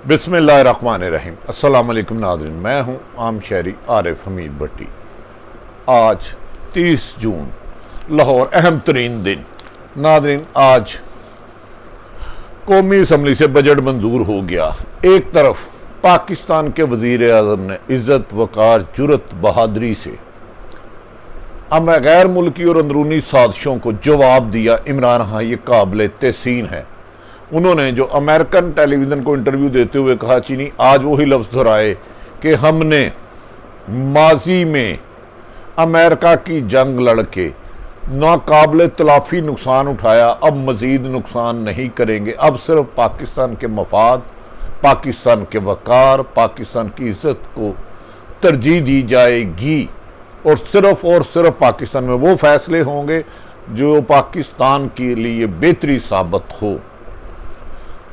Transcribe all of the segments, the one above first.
बिस्मिल्लाहिर्रहमानिर्रहीम। अस्सलाम वालेकुम नाज़रीन, मैं हूं आम शहरी आरिफ हमीद भट्टी। आज 30 जून लाहौर अहम तरीन दिन। नाज़रीन, आज कौमी असम्बली से बजट मंजूर हो गया। एक तरफ पाकिस्तान के वज़ीर आज़म ने इज़्ज़त वक़ार जुरत बहादुरी से गैर मुल्की और अंदरूनी साजिशों को जवाब दिया। इमरान खान ये काबिल तहसीन है। उन्होंने जो अमेरिकन टेलीविज़न को इंटरव्यू देते हुए कहा, चीनी आज वही लफ्ज़ दोहराए कि हमने माजी में अमेरिका की जंग लड़के नाकाबिल तलाफ़ी नुकसान उठाया, अब मज़ीद नुकसान नहीं करेंगे। अब सिर्फ पाकिस्तान के मफाद, पाकिस्तान के वक़ार, पाकिस्तान की इज़्ज़त को तरजीह दी जाएगी और सिर्फ पाकिस्तान में वो फैसले होंगे जो पाकिस्तान के लिए बेहतरी साबित हो।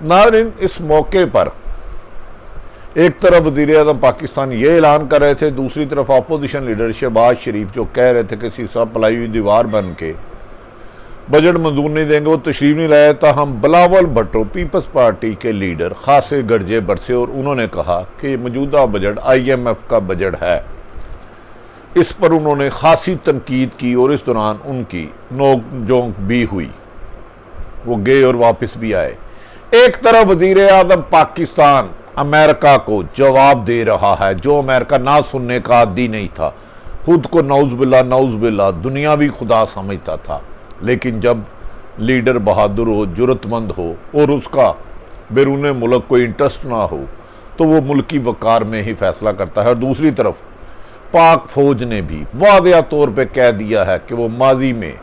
नाज़रीन, इस मौके पर एक तरफ वज़ीर आज़म पाकिस्तान ये ऐलान कर रहे थे, दूसरी तरफ अपोजिशन लीडर शहबाज शरीफ जो कह रहे थे कि शीशा पलाई हुई दीवार बन के बजट मंजूर नहीं देंगे, वो तशरीफ नहीं लाया था। हम बिलावल भुट्टो पीपल्स पार्टी के लीडर खासे गर्जे बरसे और उन्होंने कहा कि मौजूदा बजट IMF का बजट है। इस पर उन्होंने खासी तनकीद की और इस दौरान उनकी नोक झोंक भी हुई। वो गए और वापस भी आए। एक तरफ वज़ीर आज़म पाकिस्तान अमेरिका को जवाब दे रहा है, जो अमेरिका ना सुनने का आदी नहीं था, खुद को नौज़ बिल्ला दुनियावी खुदा समझता था। लेकिन जब लीडर बहादुर हो, जुरतमंद हो और उसका बैरून मुल्क कोई इंटरेस्ट ना हो तो वो मुल्की वक़ार में ही फैसला करता है। और दूसरी तरफ पाक फौज ने भी वाज़ेह तौर पे कह दिया है कि वो माजी में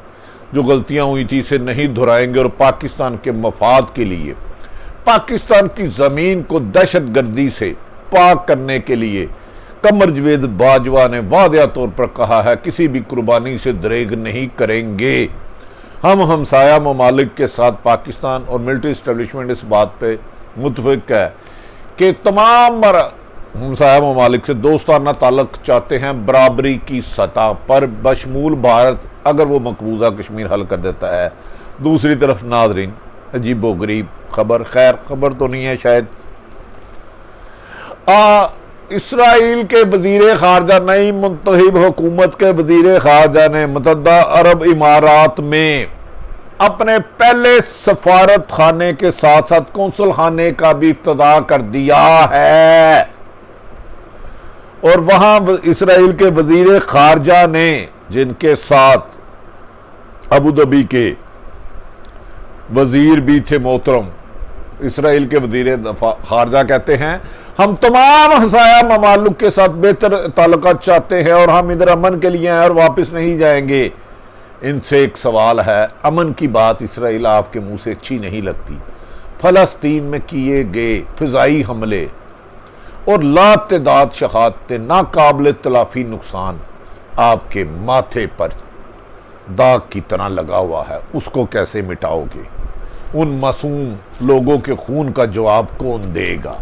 जो गलतियां हुई थी इसे नहीं दोहराएंगे और पाकिस्तान के मफाद के लिए, पाकिस्तान की ज़मीन को दहशतगर्दी से पाक करने के लिए कमर जवेद बाजवा ने वाज़ेह तौर पर कहा है, किसी भी कुर्बानी से दरेग नहीं करेंगे। हम हमसाया ममालिक के साथ पाकिस्तान और मिलिट्री इस्टेब्लिशमेंट इस बात पे मुतफिक है कि तमाम हमसाया ममालिक से दोस्ताना ताल्लुक चाहते हैं बराबरी की सतह पर, बशमूल भारत, अगर वो मकबूजा कश्मीर हल कर देता है। दूसरी तरफ नाज़रीन, अजीबो गरीब खबर, खैर खबर तो नहीं है शायद, इसराइल के वज़ीर ख़ारजा, नई मुंतखब हुकूमत के वज़ीर ख़ारजा ने मुत्तहदा अरब इमारात में अपने पहले सफारत खाने के साथ साथ कौंसल खाने का भी इफ्तिताह कर दिया है। और वहां इसराइल के वज़ीर ख़ारजा ने, जिनके साथ अबू धाबी के वज़ीर भी थे मोहतरम, इसराइल के वज़ीर ख़ारजा कहते हैं हम तमाम हमसाया ममालिक के साथ बेहतर ताल्लुकात चाहते हैं और हम इधर अमन के लिए आए और वापस नहीं जाएंगे। इनसे एक सवाल है, अमन की बात इसराइल आपके मुंह से अच्छी नहीं लगती। फ़लस्तीन में किए गए फ़िज़ाई हमले और लातदाद शहादतें, नाकाबिल तलाफ़ी नुकसान आपके माथे पर दाग की तरह लगा हुआ है, उसको कैसे मिटाओगे? उन मासूम लोगों के खून का जवाब कौन देगा?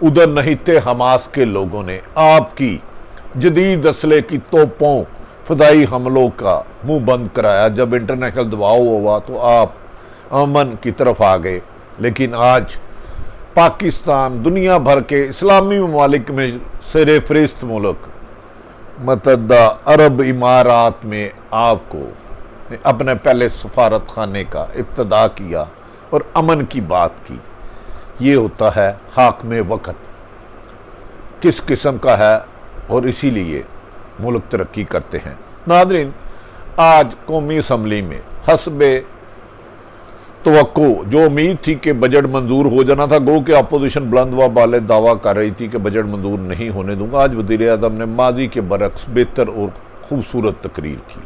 उधर नहीते हमास के लोगों ने आपकी जदीद असले की तोपों, फ़िज़ाई हमलों का मुंह बंद कराया। जब इंटरनेशनल दबाव हुआ तो आप अमन की तरफ आ गए। लेकिन आज पाकिस्तान दुनिया भर के इस्लामी ममालिक में सिरे फ़रिस्त मुल्क मुत्तहदा अरब इमारात में आपको अपने पहले सफारत खाने का इफ्तिताह किया और अमन की बात की। ये होता है हाकिम वक़्त किस किस्म का है और इसीलिए मुल्क तरक्की करते हैं। नाज़रीन, आज कौमी असम्बली में हस्बे तवक्को जो उम्मीद थी कि बजट मंजूर हो जाना था, गो कि अपोजिशन बुलंद व बाले दावा कर रही थी कि बजट मंजूर नहीं होने दूंगा, आज वज़ीर आज़म ने माजी के बरक्स बेहतर और खूबसूरत तकरीर की।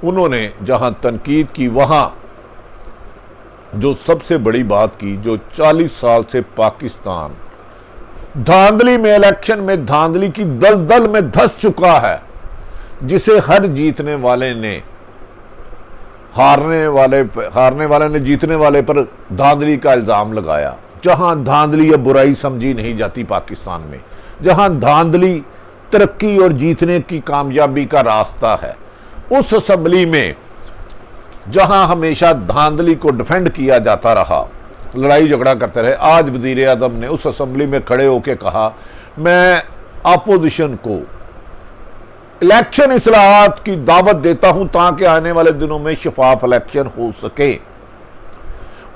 उन्होंने जहां तनकीद की वहां जो सबसे बड़ी बात की, जो 40 साल से पाकिस्तान धांधली में, इलेक्शन में धांधली की दलदल में धंस चुका है, जिसे हर जीतने वाले ने हारने वाले ने जीतने वाले पर धांधली का इल्ज़ाम लगाया। जहां धांधली या बुराई समझी नहीं जाती पाकिस्तान में, जहां धांधली तरक्की और जीतने की कामयाबी का रास्ता है, उस असम्बली में जहां हमेशा धांधली को डिफेंड किया जाता रहा, लड़ाई झगड़ा करते रहे। आज वज़ीर आज़म ने उस असम्बली में खड़े होकर कहा, मैं अपोजिशन को इलेक्शन इस्लाहात की दावत देता हूं ताकि आने वाले दिनों में शफाफ इलेक्शन हो सके।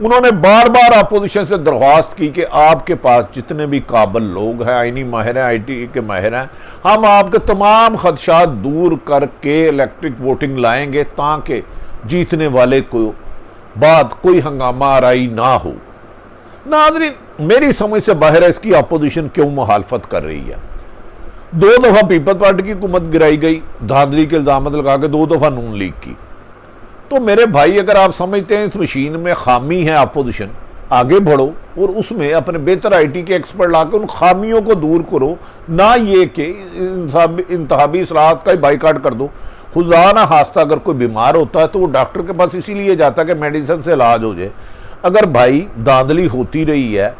उन्होंने बार बार अपोजिशन से दरख्वास्त की कि आपके पास जितने भी काबिल लोग हैं, आईनी माहिर हैं, IT के माहिर हैं, हम आपके तमाम खदशात दूर करके इलेक्ट्रिक वोटिंग लाएंगे ताकि जीतने वाले को बाद कोई हंगामा आराई ना हो। नाज़रीन, मेरी समझ से बाहर है इसकी अपोजिशन क्यों मुखालफत कर रही है। 2 दफा पीपल्स पार्टी की हुकूमत गिराई गई, धांधली के इल्जाम लगा के 2 दफा नून लीग की। तो मेरे भाई, अगर आप समझते हैं इस मशीन में खामी है अपोजिशन, आगे बढ़ो और उसमें अपने बेहतर IT के एक्सपर्ट लाकर उन खामियों को दूर करो, ना ये कि इंतखाबी इस्लाहात का ही बाइकाट कर दो। खुदा ना खास्ता अगर कोई बीमार होता है तो वो डॉक्टर के पास इसीलिए जाता है कि मेडिसिन से इलाज हो जाए। अगर भाई धांधली होती रही है,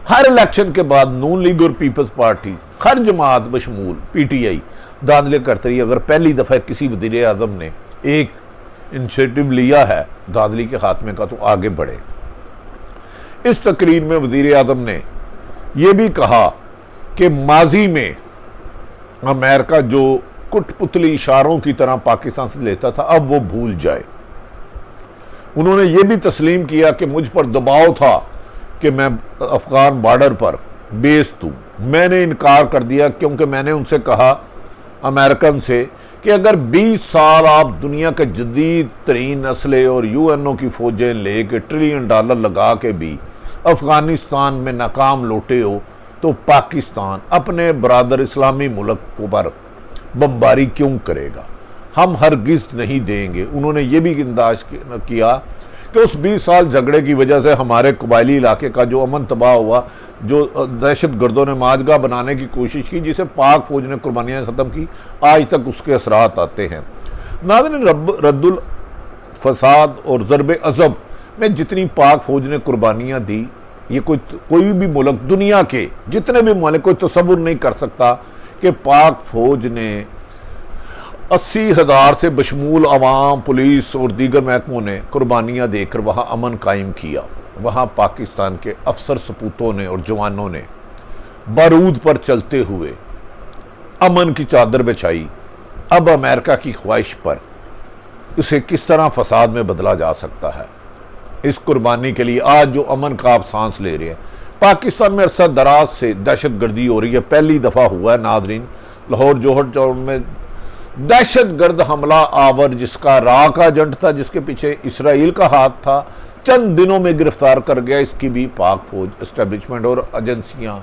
हर इलेक्शन के बाद नून लीग और पीपल्स पार्टी, हर जमात बशमूल PTI धांधले करते रही। अगर पहली दफ़ा किसी वज़ीर आज़म ने एक इनिशिएटिव लिया है धांधली के खात्मे का तो आगे बढ़े। इस तकरीर में वज़ीर आज़म ने यह भी कहा कि माजी में अमेरिका जो कुटपुतली इशारों की तरह पाकिस्तान से लेता था अब वो भूल जाए। उन्होंने ये भी तस्लीम किया कि मुझ पर दबाव था कि मैं अफगान बॉर्डर पर बेस दूँ। मैंने इनकार कर दिया क्योंकि मैंने उनसे कहा, अमेरिकन से, कि अगर 20 साल आप दुनिया के जदीद तरीन असले और UNO की फ़ौजें ले के $1 ट्रिलियन लगा के भी अफ़गानिस्तान में नाकाम लौटे हो तो पाकिस्तान अपने बरादर इस्लामी मुल्क पर बमबारी क्यों करेगा? हम हरगिज़ नहीं देंगे। उन्होंने ये भी इंदाज किया कि उस 20 साल झगड़े की वजह से हमारे कबायली इलाके का जो अमन तबाह हुआ, जो दहशत गर्दों ने माजगा बनाने की कोशिश की, जिसे पाक फौज ने कुर्बानियाँ ख़त्म की, आज तक उसके असरात आते हैं। नाज़रीन, रद्दुल फसाद और ज़रब अज़ब में जितनी पाक फौज ने कुर्बानियाँ दी, ये कोई भी मुल्क दुनिया के जितने भी मुल्क कोई तसव्वुर नहीं कर सकता कि पाक फौज ने 80,000 से बशमूल अवाम, पुलिस और दीगर महकमों ने कुर्बानियाँ देकर वहाँ अमन कायम किया। वहाँ पाकिस्तान के अफसर सपूतों ने और जवानों ने बारूद पर चलते हुए अमन की चादर बिछाई। अब अमेरिका की ख्वाहिश पर इसे किस तरह फसाद में बदला जा सकता है, इस कुर्बानी के लिए आज जो अमन का आप सांस ले रहे हैं। पाकिस्तान में अरसा दराज से दहशत गर्दी हो रही है। पहली दफ़ा हुआ है नाज़रीन, लाहौर जोहर चौक में दहशत गर्द हमला आवर, जिसका रा का एजेंट था, जिसके पीछे इसराइल का हाथ था, चंद दिनों में गिरफ्तार कर गया। इसकी भी पाक फौज, एस्टेब्लिशमेंट और एजेंसियां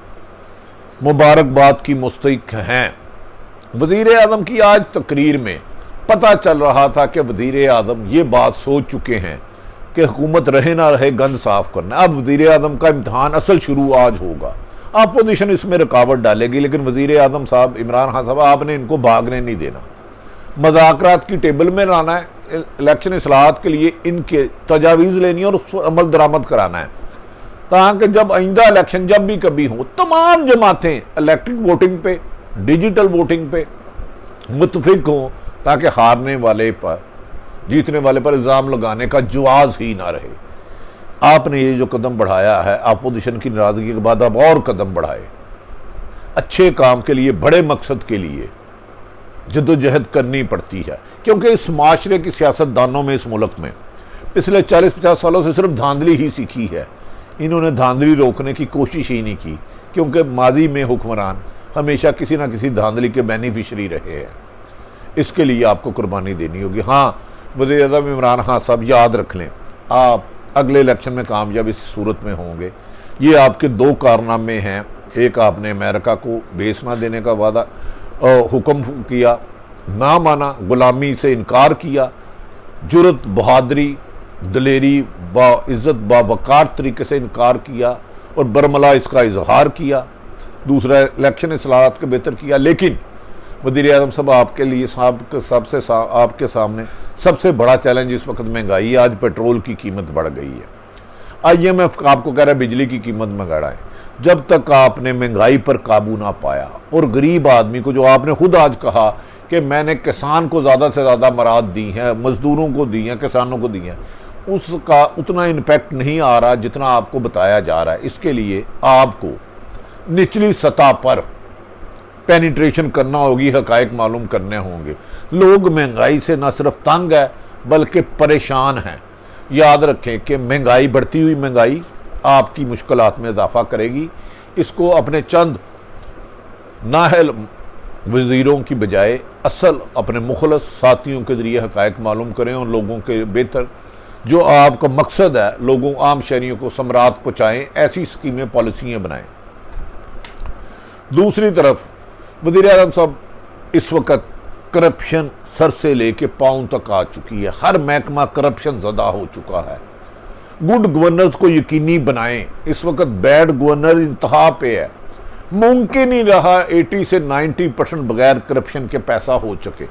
मुबारकबाद की मुस्तहिक हैं। वज़ीर आज़म की आज तकरीर में पता चल रहा था कि वज़ीर आज़म ये बात सोच चुके हैं कि हुकूमत रहे ना रहे गंद साफ करना। अब वज़ीर आज़म का इम्तहान असल शुरू आज होगा। अपोजिशन इसमें रुकावट डालेगी, लेकिन वज़ीर आज़म साहब, इमरान खान साहब, आपने इनको भागने नहीं देना, मज़ाकरात की टेबल में लाना है। इलेक्शन इस्लाहात के लिए इनके तजावीज़ लेनी है और उस पर अमल दरामद कराना है, ताकि जब आइंदा इलेक्शन जब भी कभी हो, तमाम जमातें इलेक्ट्रिक वोटिंग पे, डिजिटल वोटिंग पे मुत्तफिक हों, ताकि हारने वाले पर, जीतने वाले पर इल्ज़ाम लगाने का जवाज़ ही ना रहे। आपने ये जो कदम बढ़ाया है, अपोजिशन की नाराज़गी के बाद आप और कदम बढ़ाए। अच्छे काम के लिए, बड़े मकसद के लिए जद्दोजहद करनी पड़ती है, क्योंकि इस माशरे की सियासतदानों में, इस मुल्क में पिछले 40-50 सालों से सिर्फ धांधली ही सीखी है। इन्होंने धांधली रोकने की कोशिश ही नहीं की, क्योंकि माजी में हुक्मरान हमेशा किसी ना किसी धांधली के बेनिफिशरी रहे हैं। इसके लिए आपको कुर्बानी देनी होगी। हाँ, वज़ीर आज़म इमरान खान साहब, याद रख लें, आप अगले इलेक्शन में कामयाब इस सूरत में होंगे। ये आपके 2 कारनामे हैं। एक, आपने अमेरिका को बेस ना देने का वादा हुक्म किया, ना माना, गुलामी से इनकार किया, जुर्रत, बहादरी, दलेरी, बाइज़्ज़त, बावकार तरीके से इनकार किया और बरमला इसका इजहार किया। दूसरा, इलेक्शन इस्लाहात के बेहतर किया। लेकिन वज़ीर आज़म साहब, आपके लिए आपके सामने सबसे बड़ा चैलेंज इस वक्त महंगाई है। आज पेट्रोल की कीमत बढ़ गई है। IMF आपको कह रहा है बिजली की कीमत में बढ़ाएं। जब तक आपने महंगाई पर काबू ना पाया और गरीब आदमी को, जो आपने खुद आज कहा कि मैंने किसान को ज़्यादा से ज़्यादा मराद दी हैं, मजदूरों को दी हैं, किसानों को दी हैं, उसका उतना इम्पैक्ट नहीं आ रहा जितना आपको बताया जा रहा है। इसके लिए आपको निचली सतह पर पेनिट्रेशन करना होगी, हकायक मालूम करने होंगे। लोग महंगाई से न सिर्फ तंग है बल्कि परेशान हैं। याद रखें कि महंगाई, बढ़ती हुई महंगाई आपकी मुश्किलात में इजाफा करेगी। इसको अपने चंद नाहल वज़ीरों की बजाय असल अपने मुखलस साथियों के ज़रिए हकायक मालूम करें और लोगों के बेहतर जो आपका मकसद है, लोगों आम शहरियों को समरात पहुँचाएँ, ऐसी स्कीमें पॉलिसियाँ बनाएँ। दूसरी तरफ वज़ीर आज़म साहब इस वक्त करप्शन सर से लेके पाँव तक आ चुकी है। हर महकमा करप्शन ज़दा हो चुका है। गुड गवर्नेंस को यकीनी बनाएं। इस वक्त बैड गवर्नर इंतहा पे है। मुमकिन ही रहा 80 से 90% बगैर करप्शन के पैसा हो चुके।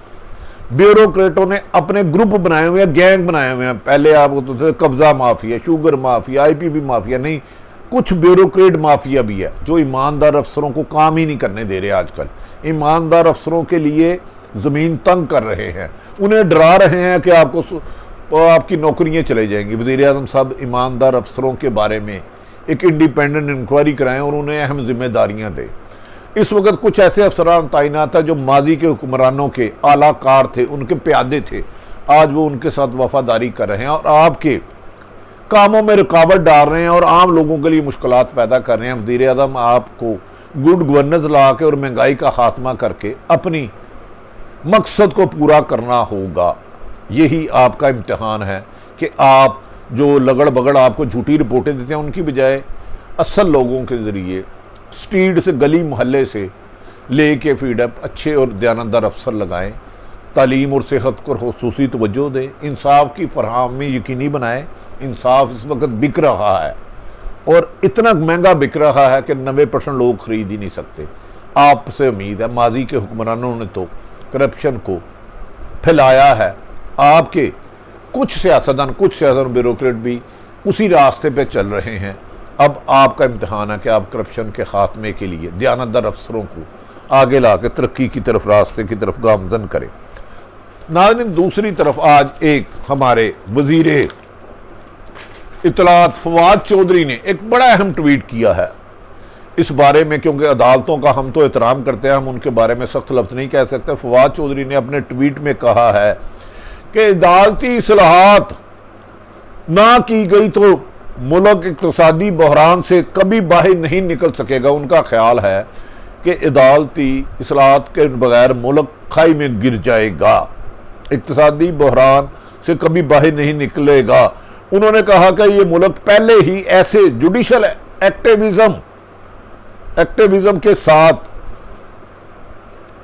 ब्यूरोक्रेटों ने अपने ग्रुप बनाए हुए हैं, गैंग बनाए हुए हैं। पहले आपको तो कब्जा mafia, sugar mafia, IPP mafia, नहीं कुछ ब्यूरोक्रेट माफिया भी है जो ईमानदार अफसरों को काम ही नहीं करने दे रहे। आजकल ईमानदार अफसरों के लिए ज़मीन तंग कर रहे हैं, उन्हें डरा रहे हैं कि आपकी नौकरियां चले जाएंगी। वज़ीर आज़म साहब ईमानदार अफसरों के बारे में एक इंडिपेंडेंट इंक्वायरी कराएं और उन्हें अहम जिम्मेदारियां दें। इस वक्त कुछ ऐसे अफसरान तैनात है जो माजी के हुक्मरानों के आलाकार थे, उनके प्यादे थे, आज वो उनके साथ वफादारी कर रहे हैं और आपके कामों में रुकावट डाल रहे हैं और आम लोगों के लिए मुश्किलात पैदा कर रहे हैं। वज़ीर आज़म आपको गुड गवर्नेंस ला के और महंगाई का खात्मा करके अपनी मकसद को पूरा करना होगा। यही आपका इम्तिहान है कि आप जो लगड़ बगड़ आपको झूठी रिपोर्टें देते हैं उनकी बजाय असल लोगों के ज़रिए स्ट्रीट से, गली मोहल्ले से ले के फीडअप अच्छे और दयानतदार अफसर लगाएं। तालीम और सेहत को खुसूसी तवज्जो दें। इंसाफ की फराहमी यकीनी बनाएं। इंसाफ इस वक्त बिक रहा है और इतना महंगा बिक रहा है कि 90% लोग खरीद ही नहीं सकते। आपसे उम्मीद है, माजी के हुक्मरानों ने तो करप्शन को फैलाया है। आपके कुछ सियासतदान ब्यूरोक्रेट भी उसी रास्ते पे चल रहे हैं। अब आपका इम्तिहान है कि आप करप्शन के खात्मे के लिए दयानतदार अफसरों को आगे ला के तरक्की की तरफ, रास्ते की तरफ गामजन करें। नाज़रीन, दूसरी तरफ आज एक हमारे वज़ीर इत्तलात फवाद चौधरी ने एक बड़ा अहम ट्वीट किया है इस बारे में, क्योंकि अदालतों का हम तो एहतराम करते हैं, हम उनके बारे में सख्त लफ्ज़ नहीं कह सकते। फवाद चौधरी ने अपने ट्वीट में कहा है कि अदालती इस्लाहात ना की गई तो मुल्क इक़्तिसादी बहरान से कभी बाहर नहीं निकल सकेगा। उनका ख्याल है कि अदालती इस्लाहात के बगैर मुल्क खाई में गिर जाएगा, इक़्तिसादी बहरान से कभी बाहर नहीं निकलेगा। उन्होंने कहा कि ये मुल्क पहले ही ऐसे जुडिशल एक्टिविज्म के साथ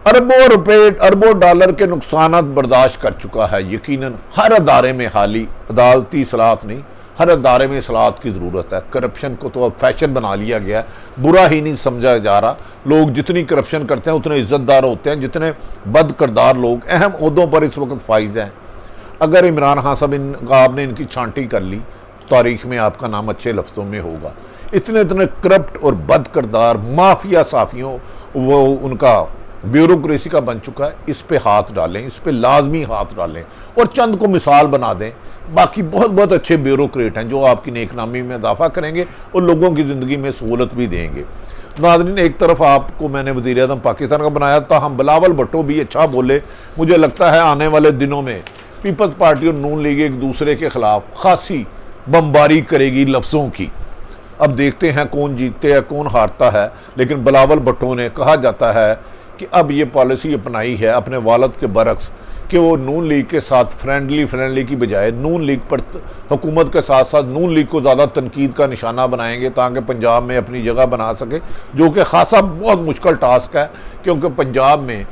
अरबों रुपए, अरबों डॉलर के नुकसानात बर्दाश्त कर चुका है। यकीनन हर अदारे में, हाली अदालती इस्लाहात नहीं, हर अदारे में इस्लाहात की ज़रूरत है। करप्शन को तो अब फैशन बना लिया गया है, बुरा ही नहीं समझा जा रहा। लोग जितनी करप्शन करते हैं उतने इज्जतदार होते हैं, जितने बद किरदार लोग अहम ओहदों पर इस वक्त फाइज हैं। अगर इमरान खान साहब आपने इनकी छांटी कर ली, तारीख में आपका नाम अच्छे लफ्ज़ों में होगा। इतने इतने करप्ट और बद किरदार माफिया साफियों वो उनका ब्यूरोक्रेसी का बन चुका है। इस पे हाथ डालें, इस पे लाजमी हाथ डालें और चंद को मिसाल बना दें। बाकी बहुत बहुत अच्छे ब्यूरोक्रेट हैं जो आपकी नेकनामी में इजाफा करेंगे और लोगों की ज़िंदगी में सहूलत भी देंगे। नाज़रीन, एक तरफ आपको मैंने वज़ीर आज़म पाकिस्तान का बनाया था, हम बिलावल भुट्टो भी अच्छा बोले। मुझे लगता है आने वाले दिनों में पीपल्स पार्टी और नून लीग एक दूसरे के खिलाफ खासी बमबारी करेगी लफ्ज़ों की। अब देखते हैं कौन जीतते हैं कौन हारता है। लेकिन बिलावल भुट्टो ने कहा जाता है कि अब ये पॉलिसी अपनाई है अपने वालिद के बरक्स कि वो नून लीग के साथ फ्रेंडली की बजाय नून लीग पर हुकूमत के साथ साथ नून लीग को ज़्यादा तनकीद का निशाना बनाएंगे ताकि पंजाब में अपनी जगह बना सके, जो कि खासा बहुत मुश्किल टास्क है क्योंकि पंजाब में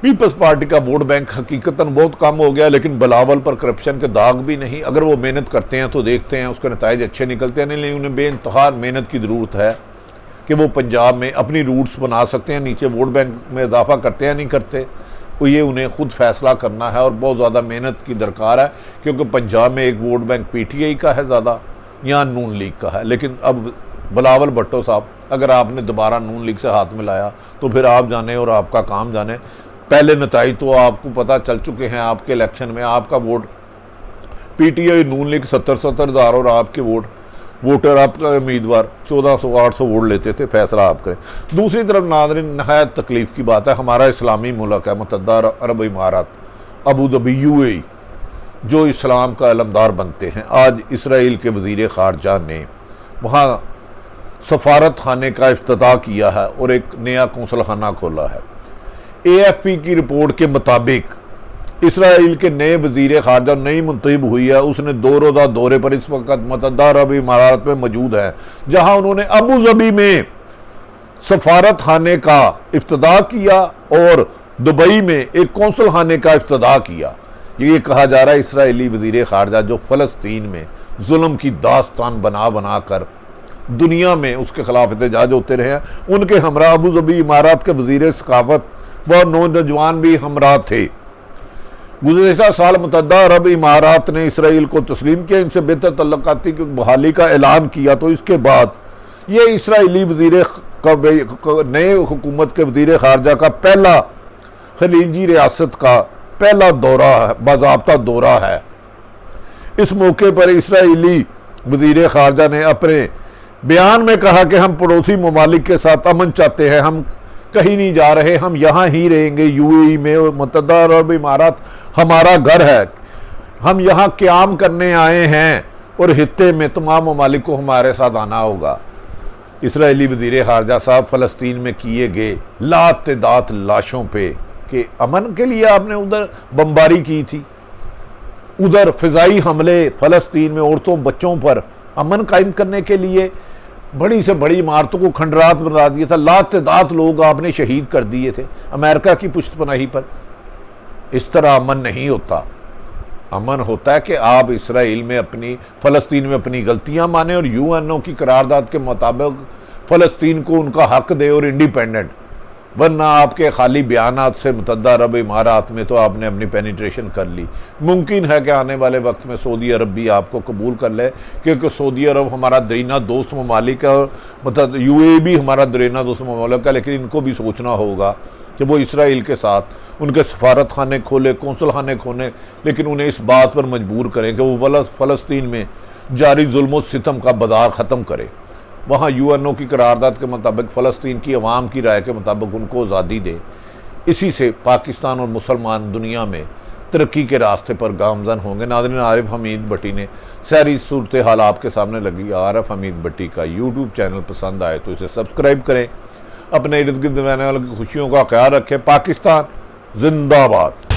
पीपल्स पार्टी का वोट बैंक हकीकतन बहुत कम हो गया। लेकिन बिलावल पर करप्शन के दाग भी नहीं। अगर वो मेहनत करते हैं तो देखते हैं उसके नताइज अच्छे निकलते हैं, नहीं उन्हें बेइंतहा मेहनत की ज़रूरत है कि वो पंजाब में अपनी रूट्स बना सकते हैं। नीचे वोट बैंक में इजाफा करते हैं नहीं करते, तो ये उन्हें खुद फैसला करना है और बहुत ज़्यादा मेहनत की दरकार है क्योंकि पंजाब में एक वोट बैंक PTI का है ज़्यादा, यहाँ नून लीग का है। लेकिन अब बिलावल भुट्टो साहब, अगर आपने दोबारा नून लीग से हाथ मिलाया तो फिर आप जाने और आपका काम जाने। पहले नताइज तो आपको पता चल चुके हैं, आपके इलेक्शन में आपका वोट पीटीआई नून लीग 70-70 हज़ार और आपके वोटर आपका उम्मीदवार 1400-800 वोट लेते थे, फैसला आप करें। दूसरी तरफ नाज़रीन, नहायत तकलीफ की बात है, हमारा इस्लामी मुल्क है मुत्तहदा अरब इमारात, अबू धाबी यूएई, जो इस्लाम का अलमदार बनते हैं। आज इसराइल के वज़ीर ख़ारजा ने वहाँ सफारत खाने का इफ्तिताह किया है और एक नया कौंसल खाना खोला है। AFP की रिपोर्ट के मुताबिक इसराइल के नए वज़ीर ख़ारजा नई मुंतखब हुई है, उसने 2 रोज़ा दौरे पर इस वक्त मुत्तहदा अरब इमारात में मौजूद है, जहाँ उन्होंने अबू धाबी में सफारत खाने का इफ्तिताह किया और दुबई में एक कौंसल खाने का इफ्तिताह किया। ये कहा जा रहा है इसराइली वज़ीर ख़ारजा जो फ़लस्तीन में जुल्म की दास्तान बना बना कर दुनिया में उसके खिलाफ एहतजाज होते रहे हैं, उनके हमरा अबू धाबी इमारात के वज़ीर सकाफत व नौजवान भी हमरा थे। गुज़श्ता साल मुत्तहदा अरब इमारात ने इसराइल को तस्लीम किया, इनसे बेहतर तल्लुकाती की बहाली का ऐलान किया। तो इसके बाद ये इसराइली नए हुकूमत के वज़ीर ख़ारजा का पहला खलीजी रियासत का पहला दौरा है, बाज़ाब्ता दौरा है। इस मौके पर इसराइली वज़ीर ख़ारजा ने अपने बयान में कहा कि हम पड़ोसी ममालिक के साथ अमन चाहते हैं, हम कहीं नहीं जा रहे, हम यहाँ ही रहेंगे। यूएई में और मुत्तहदा अरब इमारात हमारा घर है, हम यहाँ क़याम करने आए हैं और हित्ते में तमाम ममालिक को हमारे साथ आना होगा। इसराइली वज़ीर ख़ारजा साहब, फ़लस्तीन में किए गए लातदात लाशों पे कि अमन के लिए आपने उधर बमबारी की थी, उधर फ़िज़ाई हमले फ़लस्तीन में औरतों बच्चों पर अमन कायम करने के लिए बड़ी से बड़ी इमारतों को खंडरात बना दिया था, लातदात लोग आपने शहीद कर दिए थे अमेरिका की पुश्तपनाही पर। इस तरह अमन नहीं होता। अमन होता है कि आप इसराइल में फ़लस्तीन में अपनी गलतियां माने और UNO की करारदाद के मुताबिक फ़लस्तीन को उनका हक दे और इंडिपेंडेंट, वरना आपके खाली बयानात से मुत्तहदा अरब इमारात में तो आपने अपनी पेनिट्रेशन कर ली। मुमकिन है कि आने वाले वक्त में सऊदी अरब भी आपको कबूल कर ले, क्योंकि सऊदी अरब हमारा दरीना दोस्त ममालिक है और मतलब UAE भी हमारा दरीना दोस्त ममालिक है, लेकिन इनको भी सोचना होगा कि वो इसराइल के साथ उनके सफारत खाने खोले, कौंसल खाने खोले, लेकिन उन्हें इस बात पर मजबूर करें कि वो फ़लस्तीन में जारी जुल्म सितम का बाजार ख़त्म करे, वहाँ UNO की करारदाद के मुताबिक फ़लस्तीन की अवाम की राय के मुताबिक उनको आज़ादी दे। इसी से पाकिस्तान और मुसलमान दुनिया में तरक्की के रास्ते पर गामज़न होंगे। नाज़रीन, आरिफ हमीद भट्टी ने सारी सूरत हाल आपके सामने लगी। आरिफ हमीद भट्टी का YouTube चैनल पसंद आए तो इसे सब्सक्राइब करें। अपने इर्द गिर्द रहने वालों की खुशियों का ख्याल रखें। पाकिस्तान जिंदाबाद।